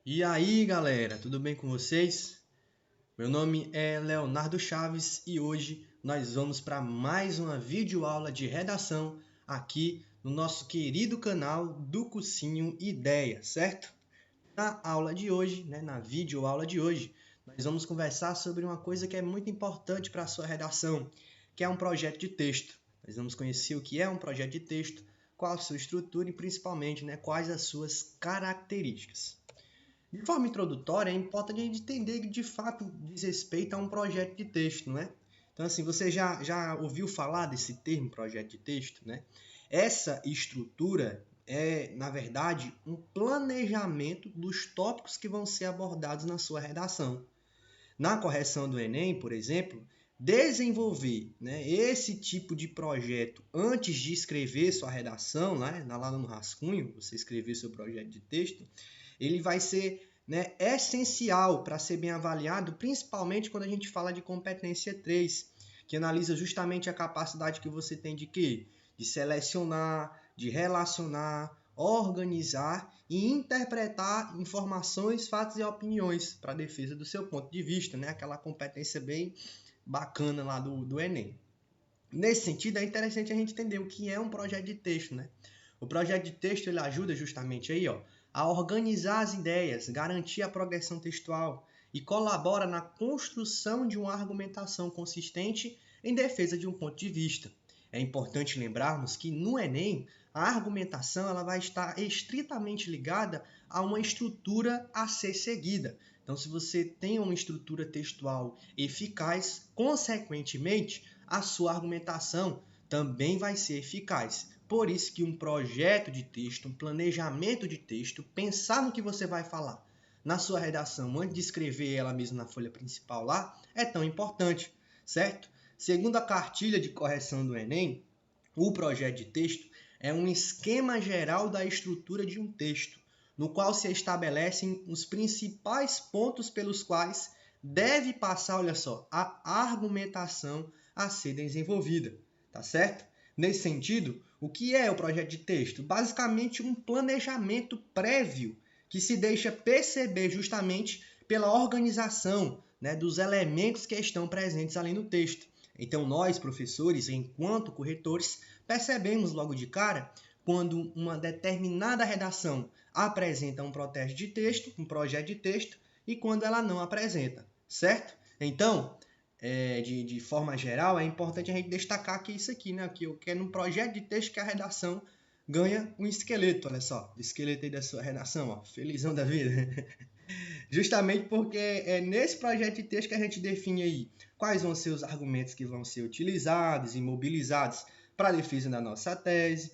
E aí, galera, tudo bem com vocês? Meu nome é Leonardo Chaves e hoje nós vamos para mais uma videoaula de redação aqui no nosso querido canal do Cursinho Ideia, certo? Na aula de hoje, na videoaula de hoje, nós vamos conversar sobre uma coisa que é muito importante para a sua redação, que é um projeto de texto. Nós vamos conhecer o que é um projeto de texto, qual a sua estrutura e principalmente, quais as suas características. De forma introdutória, é importante a gente entender que de fato diz respeito a um projeto de texto, não é? Então, assim, você já ouviu falar desse termo projeto de texto, né? Essa estrutura é, na verdade, um planejamento dos tópicos que vão ser abordados na sua redação. Na correção do Enem, por exemplo, desenvolver esse tipo de projeto antes de escrever sua redação, lá no rascunho, você escrever seu projeto de texto, ele vai ser essencial para ser bem avaliado, principalmente quando a gente fala de competência 3, que analisa justamente a capacidade que você tem de quê? De selecionar, de relacionar, organizar e interpretar informações, fatos e opiniões para a defesa do seu ponto de vista, aquela competência bem bacana lá do Enem. Nesse sentido, é interessante a gente entender o que é um projeto de texto, O projeto de texto ele ajuda justamente aí, a organizar as ideias, garantir a progressão textual e colabora na construção de uma argumentação consistente em defesa de um ponto de vista. É importante lembrarmos que no Enem, a argumentação ela vai estar estritamente ligada a uma estrutura a ser seguida. Então, se você tem uma estrutura textual eficaz, consequentemente, a sua argumentação também vai ser eficaz. Por isso que um projeto de texto, um planejamento de texto, pensar no que você vai falar na sua redação antes de escrever ela mesma na folha principal lá, é tão importante, certo? Segundo a cartilha de correção do Enem, o projeto de texto é um esquema geral da estrutura de um texto, no qual se estabelecem os principais pontos pelos quais deve passar, olha só, a argumentação a ser desenvolvida, tá certo? Nesse sentido, o que é o projeto de texto? Basicamente um planejamento prévio que se deixa perceber justamente pela organização dos elementos que estão presentes ali no texto. Então, nós, professores, enquanto corretores, percebemos logo de cara quando uma determinada redação apresenta um projeto de texto, e quando ela não apresenta, certo? Então, de forma geral, é importante a gente destacar aqui isso aqui, que é num projeto de texto que a redação ganha um esqueleto, olha só, o esqueleto aí da sua redação, ó, felizão da vida. Justamente porque é nesse projeto de texto que a gente define aí quais vão ser os argumentos que vão ser utilizados e mobilizados para a defesa da nossa tese,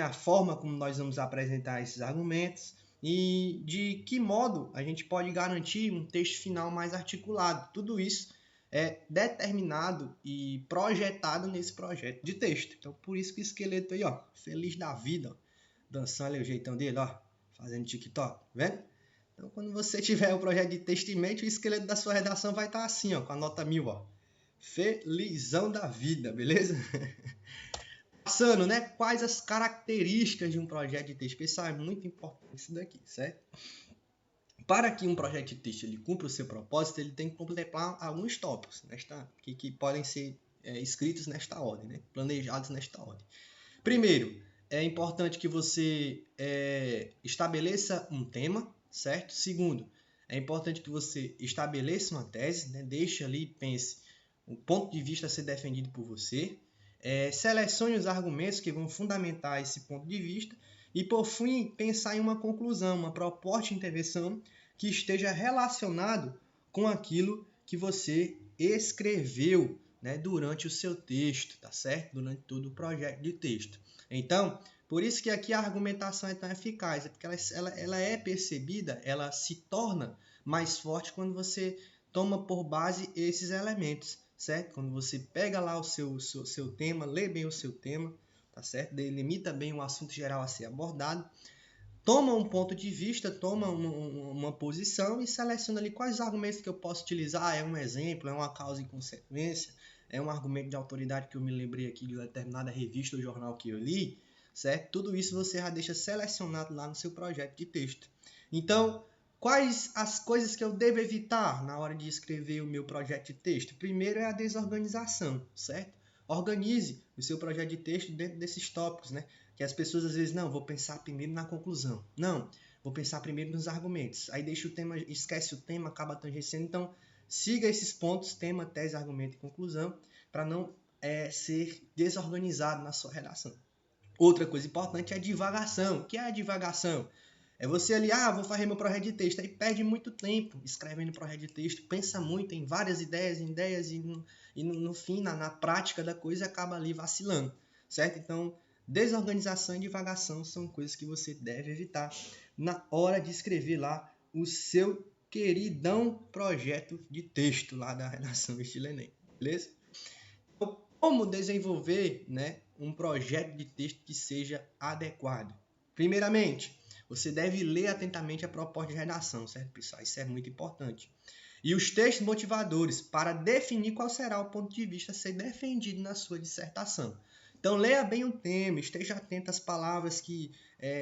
a forma como nós vamos apresentar esses argumentos e de que modo a gente pode garantir um texto final mais articulado. Tudo isso é determinado e projetado nesse projeto de texto. Então, por isso que o esqueleto aí, ó, feliz da vida, ó, dançando ali o jeitão dele, ó, fazendo TikTok, vendo? Então, quando você tiver o projeto de texto em mente, o esqueleto da sua redação vai estar assim, ó, com a nota 1000, ó. Felizão da vida, beleza? Passando, quais as características de um projeto de texto? Pessoal, é muito importante isso daqui, certo? Para que um projeto de texto ele cumpra o seu propósito, ele tem que contemplar alguns tópicos que podem ser escritos nesta ordem, planejados nesta ordem. Primeiro, é importante que você estabeleça um tema, certo? Segundo, é importante que você estabeleça uma tese, deixe ali, pense o ponto de vista a ser defendido por você, selecione os argumentos que vão fundamentar esse ponto de vista e, por fim, pensar em uma conclusão, uma proposta de intervenção que esteja relacionado com aquilo que você escreveu durante o seu texto, tá certo? Durante todo o projeto de texto. Então, por isso que aqui a argumentação é tão eficaz, porque ela é percebida, ela se torna mais forte quando você toma por base esses elementos, certo? Quando você pega lá o seu tema, lê bem o seu tema, tá certo? Delimita bem o assunto geral a ser abordado, toma um ponto de vista, toma uma posição e seleciona ali quais argumentos que eu posso utilizar. É um exemplo, é uma causa e consequência, é um argumento de autoridade que eu me lembrei aqui de determinada revista ou jornal que eu li, certo? Tudo isso você já deixa selecionado lá no seu projeto de texto. Então, Quais as coisas que eu devo evitar na hora de escrever o meu projeto de texto? Primeiro é a desorganização, certo? Organize o seu projeto de texto dentro desses tópicos, né? Que as pessoas às vezes, não, vou pensar primeiro na conclusão. Não, vou pensar primeiro nos argumentos. Aí deixa o tema, esquece o tema, acaba tangenciando. Então, siga esses pontos, tema, tese, argumento e conclusão, para não ser desorganizado na sua redação. Outra coisa importante é a divagação. O que é a divagação? É você ali, vou fazer meu projeto de texto, aí perde muito tempo escrevendo projeto de texto, pensa muito em várias ideias e no fim, na prática da coisa, acaba ali vacilando, certo? Então, desorganização e divagação são coisas que você deve evitar na hora de escrever lá o seu queridão projeto de texto lá da redação Estilo Enem, beleza? Então, como desenvolver, né, um projeto de texto que seja adequado? Primeiramente, você deve ler atentamente a proposta de redação, certo, pessoal? Isso é muito importante. E os textos motivadores para definir qual será o ponto de vista a ser defendido na sua dissertação. Então, leia bem o tema, esteja atento às palavras que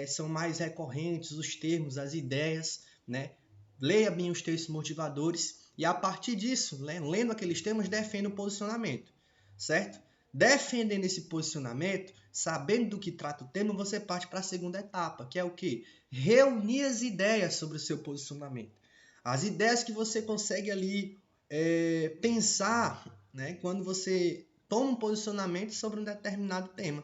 são mais recorrentes, os termos, as ideias, né? Leia bem os textos motivadores e, a partir disso, lendo aqueles temas, defenda o posicionamento, certo? Defendendo esse posicionamento, sabendo do que trata o tema, você parte para a segunda etapa, que é o quê? Reunir as ideias sobre o seu posicionamento. As ideias que você consegue ali pensar, né, quando você toma um posicionamento sobre um determinado tema.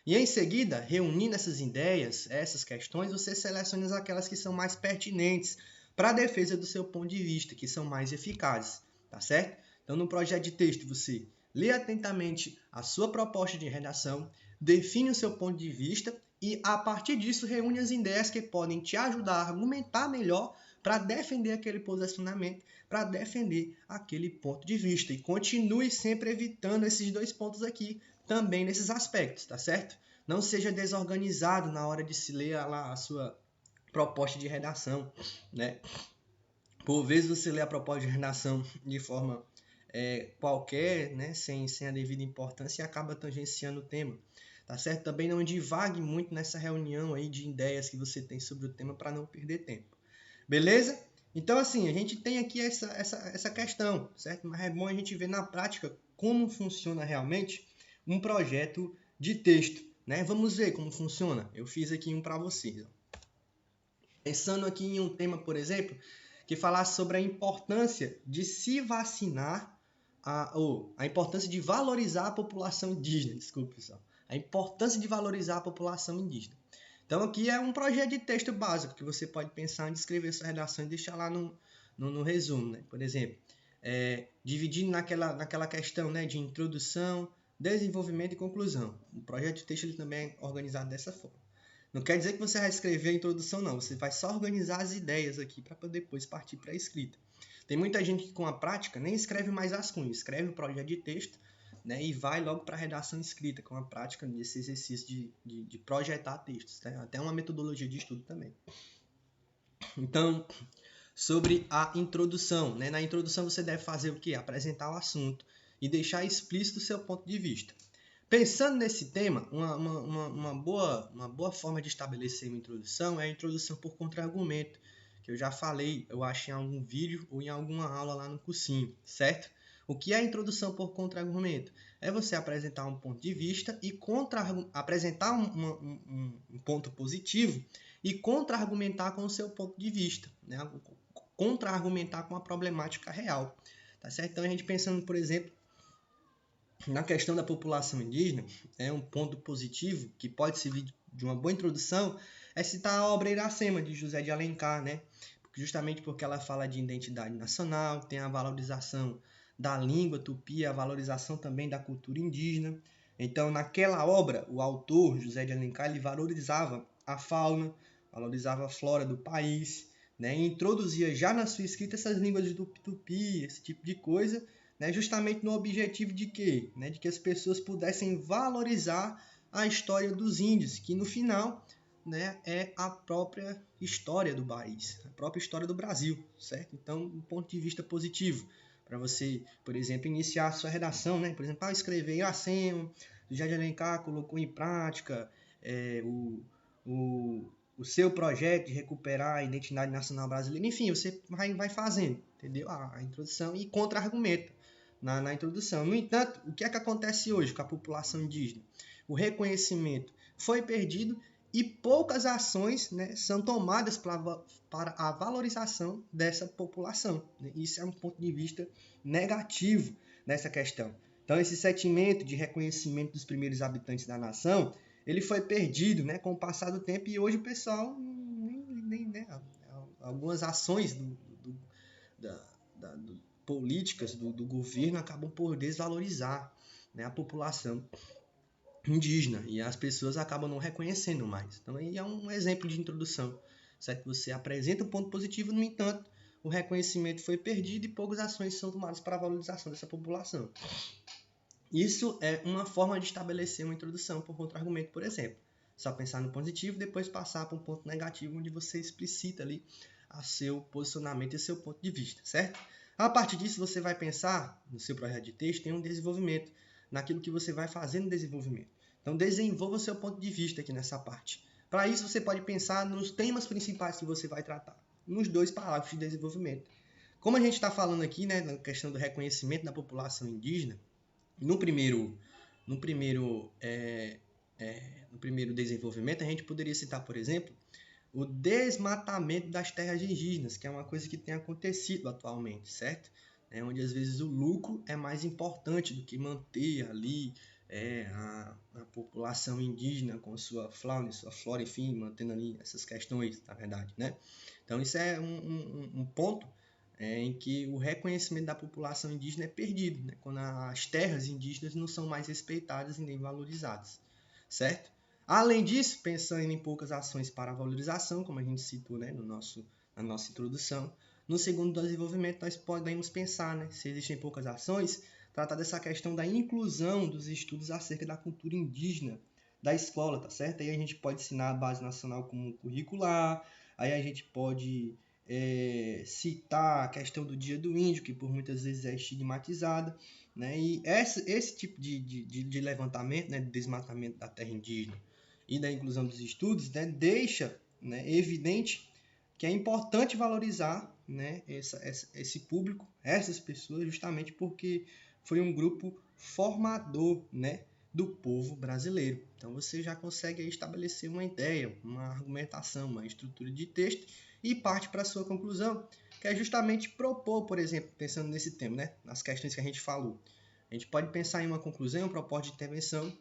E em seguida, reunindo essas ideias, essas questões, você seleciona aquelas que são mais pertinentes para a defesa do seu ponto de vista, que são mais eficazes, tá certo? Então, no projeto de texto, você lê atentamente a sua proposta de redação, define o seu ponto de vista e, a partir disso, reúne as ideias que podem te ajudar a argumentar melhor para defender aquele posicionamento, para defender aquele ponto de vista. E continue sempre evitando esses dois pontos aqui, também nesses aspectos, tá certo? Não seja desorganizado na hora de se ler lá a sua proposta de redação, né? Por vezes você lê a proposta de redação de forma qualquer, né? sem a devida importância e acaba tangenciando o tema. Tá certo? Também não divague muito nessa reunião aí de ideias que você tem sobre o tema para não perder tempo. Beleza? Então, assim, a gente tem aqui essa questão, certo? Mas é bom a gente ver na prática como funciona realmente um projeto de texto, né? Vamos ver como funciona. Eu fiz aqui um para vocês. Pensando aqui em um tema, por exemplo, que falasse sobre a importância de se vacinar, a importância de valorizar a população indígena, desculpa, pessoal. A importância de valorizar a população indígena. Então, aqui é um projeto de texto básico que você pode pensar em escrever sua redação e deixar lá no resumo, né? Por exemplo, dividindo naquela questão, né, de introdução, desenvolvimento e conclusão. O projeto de texto ele também é organizado dessa forma. Não quer dizer que você vai escrever a introdução, não. Você vai só organizar as ideias aqui para depois partir para a escrita. Tem muita gente que com a prática nem escreve mais as cunhas, escreve o projeto de texto, né, e vai logo para a redação escrita, com a prática desse exercício de projetar textos. Tá? Até uma metodologia de estudo também. Então, sobre a introdução. Né? Na introdução você deve fazer o quê? Apresentar o assunto e deixar explícito o seu ponto de vista. Pensando nesse tema, uma boa forma de estabelecer uma introdução é a introdução por contra-argumento, que eu já falei, eu acho, em algum vídeo ou em alguma aula lá no cursinho, certo? O que é a introdução por contra-argumento? É você apresentar um ponto de vista e apresentar um ponto positivo e contra-argumentar com o seu ponto de vista, né? Contra-argumentar com a problemática real, tá certo? Então, a gente pensando, por exemplo, na questão da população indígena, um ponto positivo que pode servir de uma boa introdução é citar a obra Iracema, de José de Alencar, né? Justamente porque ela fala de identidade nacional, tem a valorização da língua tupi, a valorização também da cultura indígena. Então, naquela obra, o autor, José de Alencar, ele valorizava a fauna, valorizava a flora do país, né? E introduzia já na sua escrita essas línguas do tupi, esse tipo de coisa, né, justamente no objetivo de quê? Né, de que as pessoas pudessem valorizar a história dos índios, que no final, né, é a própria história do país, a própria história do Brasil, certo? Então, um ponto de vista positivo para você, por exemplo, iniciar a sua redação, né? Por exemplo, escrever Iracema, José de Alencar colocou em prática o o seu projeto de recuperar a identidade nacional brasileira. Enfim, você vai fazendo, entendeu? A introdução e contra-argumenta na introdução. No entanto, o que é que acontece hoje com a população indígena? O reconhecimento foi perdido e poucas ações, né, são tomadas para a valorização dessa população. Isso é um ponto de vista negativo nessa questão. Então, esse sentimento de reconhecimento dos primeiros habitantes da nação, ele foi perdido, né, com o passar do tempo, e hoje o pessoal, né, algumas ações políticas do governo acabam por desvalorizar, né, a população indígena, e as pessoas acabam não reconhecendo mais. Então aí é um exemplo de introdução, certo? Você apresenta um ponto positivo, no entanto, o reconhecimento foi perdido e poucas ações são tomadas para a valorização dessa população. Isso é uma forma de estabelecer uma introdução por contra-argumento, por exemplo. Só pensar no positivo, depois passar para um ponto negativo, onde você explicita ali o seu posicionamento e seu ponto de vista, certo? A partir disso, você vai pensar no seu projeto de texto em um desenvolvimento, naquilo que você vai fazer no desenvolvimento. Então, desenvolva o seu ponto de vista aqui nessa parte. Para isso, você pode pensar nos temas principais que você vai tratar, nos 2 parágrafos de desenvolvimento. Como a gente está falando aqui, né, na questão do reconhecimento da população indígena, no primeiro desenvolvimento, a gente poderia citar, por exemplo, o desmatamento das terras indígenas, que é uma coisa que tem acontecido atualmente, certo? Onde às vezes o lucro é mais importante do que manter ali a população indígena com sua fauna, sua flora, enfim, mantendo ali essas questões, na verdade, né? Então isso é um ponto em que o reconhecimento da população indígena é perdido, né? Quando as terras indígenas não são mais respeitadas e nem valorizadas, certo? Além disso, pensando em poucas ações para a valorização, como a gente citou, né, na nossa introdução, no segundo desenvolvimento nós podemos pensar, né, se existem poucas ações, tratar dessa questão da inclusão dos estudos acerca da cultura indígena da escola, tá certo? Aí a gente pode ensinar a base nacional como curricular, aí a gente pode citar a questão do Dia do Índio, que por muitas vezes é estigmatizada, né? E esse tipo de levantamento, né, de desmatamento da terra indígena e da inclusão dos estudos, né, deixa, né, evidente que é importante valorizar, né, esse público, essas pessoas, justamente porque foi um grupo formador, né, do povo brasileiro. Então você já consegue aí estabelecer uma ideia, uma argumentação, uma estrutura de texto e parte para a sua conclusão, que é justamente propor, por exemplo, pensando nesse tema, né, nas questões que a gente falou. A gente pode pensar em uma conclusão, uma proposta de intervenção,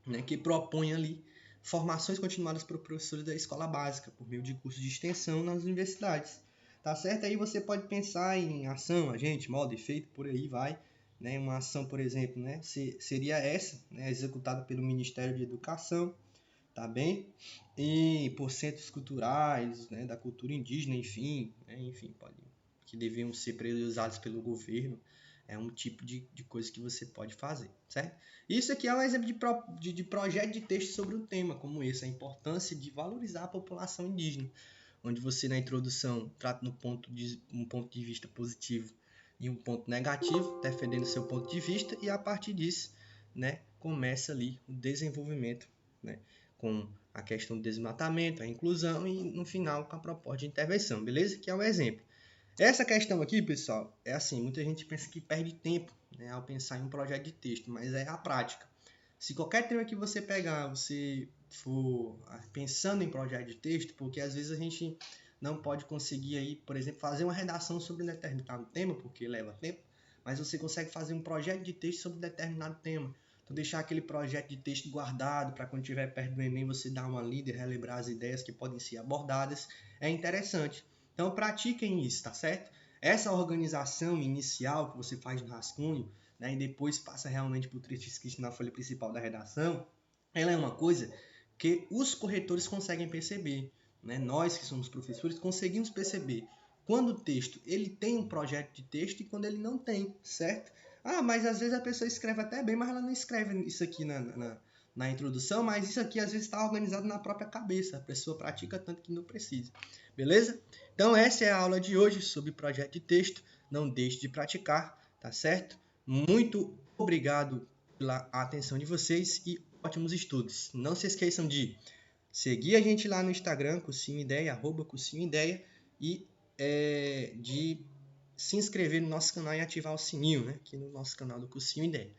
né, que propõe ali formações continuadas para professores da escola básica, por meio de cursos de extensão nas universidades. Tá certo? Aí você pode pensar em ação, agente, modo, efeito, por aí vai. Né? Uma ação, por exemplo, né, seria essa, né, executada pelo Ministério de Educação, tá bem? E por centros culturais, né, da cultura indígena, enfim, que deviam ser priorizados pelo governo. É um tipo de coisa que você pode fazer, certo? Isso aqui é um exemplo de projeto de texto sobre um tema como esse, a importância de valorizar a população indígena, onde você na introdução trata um ponto de vista positivo e um ponto negativo, defendendo seu ponto de vista, e a partir disso, né, começa ali o desenvolvimento, né, com a questão do desmatamento, a inclusão e no final com a proposta de intervenção, beleza? Que é um exemplo. Essa questão aqui, pessoal, é assim, muita gente pensa que perde tempo, né, ao pensar em um projeto de texto, mas é a prática. Se qualquer tema que você pegar, você for pensando em projeto de texto, porque às vezes a gente não pode conseguir aí, por exemplo, fazer uma redação sobre um determinado tema, porque leva tempo, mas você consegue fazer um projeto de texto sobre um determinado tema. Então deixar aquele projeto de texto guardado para quando estiver perto do Enem você dar uma lida e relembrar as ideias que podem ser abordadas, é interessante. Então pratiquem isso, tá certo? Essa organização inicial que você faz no rascunho, né, e depois passa realmente para o trecho escrito na folha principal da redação, ela é uma coisa que os corretores conseguem perceber. Né? Nós que somos professores conseguimos perceber quando o texto ele tem um projeto de texto e quando ele não tem, certo? Ah, mas às vezes a pessoa escreve até bem, mas ela não escreve isso aqui na introdução, mas isso aqui às vezes está organizado na própria cabeça. A pessoa pratica tanto que não precisa. Beleza? Então essa é a aula de hoje sobre projeto de texto. Não deixe de praticar, tá certo? Muito obrigado pela atenção de vocês e ótimos estudos. Não se esqueçam de seguir a gente lá no Instagram, Cursinho Ideia, @Cursinho Ideia, e de se inscrever no nosso canal e ativar o sininho, né? Aqui no nosso canal do Cursinho Ideia.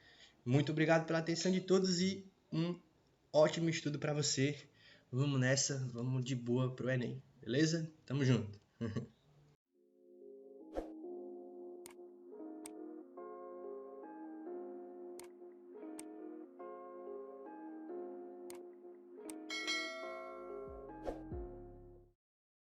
Muito obrigado pela atenção de todos e um ótimo estudo para você. Vamos nessa, vamos de boa pro Enem, beleza? Tamo junto.